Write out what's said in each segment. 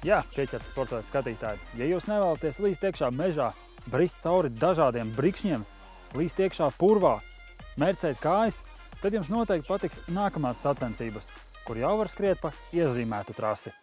Jā, pieķerti sporta skatītāji. Ja jūs nevēlaties līst iekšā mežā, brist cauri dažādiem brikšņiem, līst iekšā purvā, mērcēt kājas, tad jums noteikti patiks nākamās sacensības, kur jau var skriet pa iezīmētu trasi.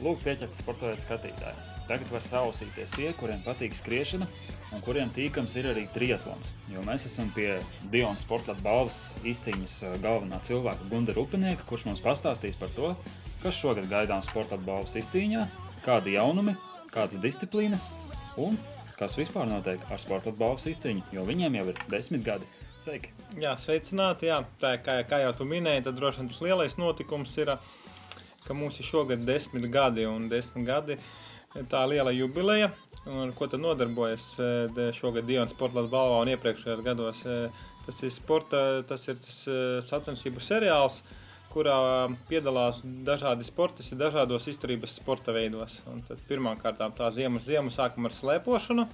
Lūk, pieķerti sporta skatītāji. Tagad var sausīties tie, kuriem patīk skriešana un kuriem tīkams ir arī triatlons. Jo mēs esam pie Diona Sportlata balvas izcīņas galvenā cilvēka Gundara Upinieka, kurš mums pastāstīs par to, kas šogad gaidām Sportlata balvas izcīņā, kādi jaunumi, kādas disciplīnas un kas vispār notiek ar Sportlata balvas izcīņu, jo viņiem jau ir 10 gadi. Sveiki! Jā, sveicināti, jā. Tā, kā jau tu minēji, tad droši vien tas lielais notikums ir, ka mums ir šogad 10 gadi, un 10 gadi tā liela jubileja, un ko tad nodarbojas šogad Diona Sportlata balvā un iepriekšējos gados. Tas ir sacensību seriāls, kurā piedalās dažādi sportisti dažādos izturības sporta veidos. Un tad pirmkārtām tā ziemu sākam ar slēpošanu,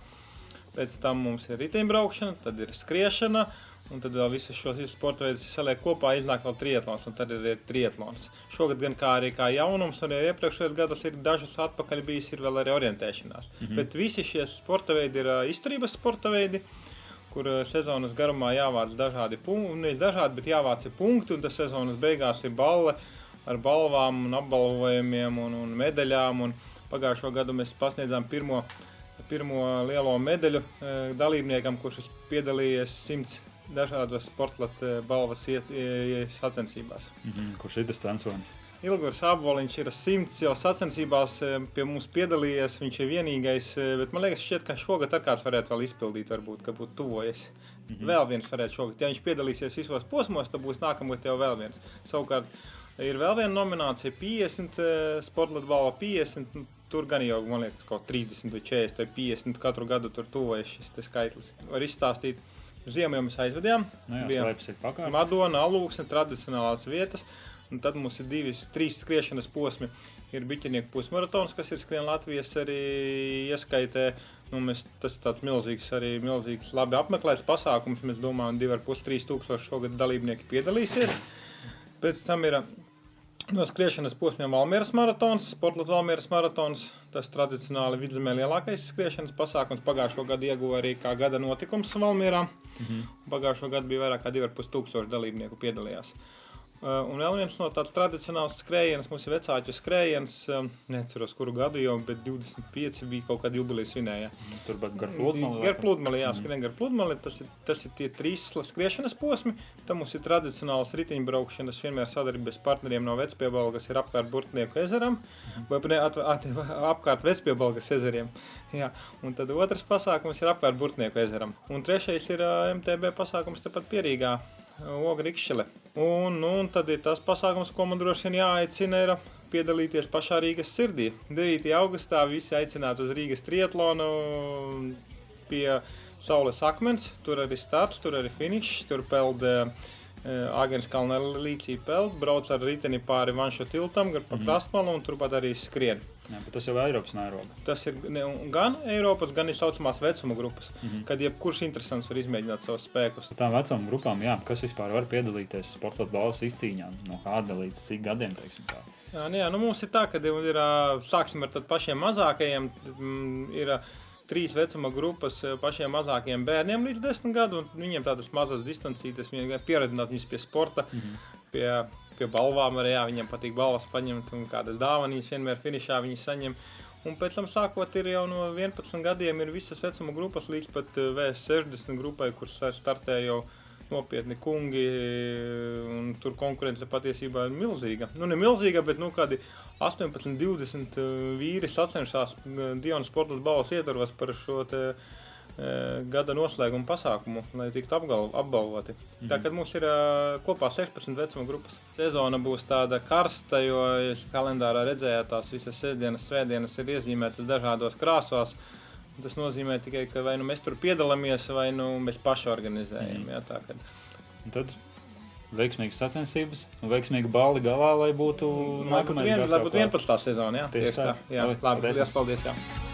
pēc tam mums ir riteņbraukšana, tad ir skriešana, un tad vēl visus šos sporta veidus saliek kopā, iznāk vēl triatlons, un tad ir triatlons. Šogad gan kā jaunums, un iepriekšējos gados ir dažus atpakaļ bijis, ir vēl arī orientēšanās. Bet visi šie sporta veidi ir izturības sporta veidi, kur sezonas garumā jāvāc dažādi punkti, nevis dažādi, bet jāvāc punkti, un tas sezonas beigās ir balle ar balvām un apbalvojumiem un medaļām, un pagājušo gadu mēs pasniedzām pirmo lielo medaļu dalībniekam, kurš piedalījies 100 dažādos Sportlata balvas sacensībās. Kurš ir tas censonis? Ilgurs Aboliņš ir 100 jau sacensībās pie mums piedalījies, viņš ir vienīgais, bet man liekas šķiet, ka šogad ar kāds varētu vēl izpildīt, varbūt, ka būtu tuvojies. Vēl viens varētu šogad, ja viņš piedalīsies visos posmos, tad būs nākamgad jau vēl viens. Savukārt ir vēl viena nominācija 50, Sportlata balva 50, tur gan jau, man liekas, kaut 30 vai 40 vai 50, katru gadu tur tuvojas šis skaitlis. Var izstāstīt, ziemu jau mēs aizvedījām, bija Madona, Alūksne, tradicionālās vietas, un tad mums ir 3 skriešanas posmi. Ir biķernieku pusmaratons, kas ir Skrien Latvijas arī ieskaitē. Tas ir tāds milzīgs, labi apmeklēts pasākums. Mēs domājam, 2,5–3 tūkstoši šogad dalībnieki piedalīsies. Pēc tam ir no skriešanas posmiem Valmieras maratons, Sportlata Valmieras maratons. Tas tradicionāli Vidzemē lielākais skriešanas pasākums. Pagājušo gadu ieguva arī kā gada notikums Valmierā. Pagājušo gadu bija vairāk kā 2,5 tūkstoši dalībnieku piedalījās. Un vēl viens no tāds tradicionāls skrējiens, mums ir vecāķu skrējiens, neceros kuru gadu jau, bet 25 bija kaut kāda jubileja svinēja. Tur bet gar pludmali? Gar pludmali, jā, skrien gar pludmali, tas ir tie 3 skriešanas posmi, tad mums ir tradicionāls riteņbraukšanas, vienmēr sadarbības partneriem no Vecpiebalgas ir apkārt Burtnieku ezeram, vai apkārt Vecpiebalgas ezeriem, jā, un tad otrs pasākums ir apkārt Burtnieku ezeram, un trešais ir MTB pasākums tepat Pierīgā. Oga Rikšķele. Un tad ir tas pasākums, ko man droši vien jāaicina, ir piedalīties pašā Rīgas sirdī. 9. augustā visi aicināti uz Rīgas triatlonu pie Saules akmens. Tur arī starts, tur arī finišs, tur peld Āgenskalna līcī peld, brauc ar riteni pāri Vanšu tiltam, gar pa Krastmalu un turpat arī skrien. Jā, bet tas jau ir Eiropas mēroga. Tas ir gan Eiropas, gan ir saucamās vecuma grupas, kad jebkurš interesants var izmēģināt savus spēkus. Tām vecuma grupām, jā, kas vispār var piedalīties Sportlata balvas izcīņā, no kāda līdz cik gadiem, teiksim tā? Jā, mums ir tā, ka ir, sāksim ar pašiem mazākajiem, ir 3 vecuma grupas pašiem mazākajiem bērniem līdz 10 gadu, un viņiem tādas mazas distancītas, viņi pieredzināt viņus pie sporta, pie balvām arī, jā, viņiem patīk balvas paņemt, un kādas dāvanīs vienmēr finišā viņi saņem. Un pēc tam sākot ir jau no 11 gadiem ir visas vecuma grupas līdz pat VS60 grupai, kuras startē jau nopietni kungi, un tur konkurence patiesībā ir milzīga. Nu, ne milzīga, bet kādi 18, 20 vīri sacenšās Dionas sporta balvas ietvaros par šo te gada noslēguma pasākumu, lai tiktu apbalvoti. Tā kad mums ir kopā 16 vecuma grupas. Sezona būs tāda karsta, jo kalendārā redzējāt, tās visas sestdienas, svētdienas ir iezīmētas dažādos krāsos. Tas nozīmē tikai, ka vai nu mēs tur piedalāmies, vai nu mēs paši organizējam. Jā, tā, kad... Un tad veiksmīgas sacensības un veiksmīga balli galā, lai būtu nākamais gads. Lai būtu 11. sezona, jā. Tieši tā. Jā, labi, paldies. Jā.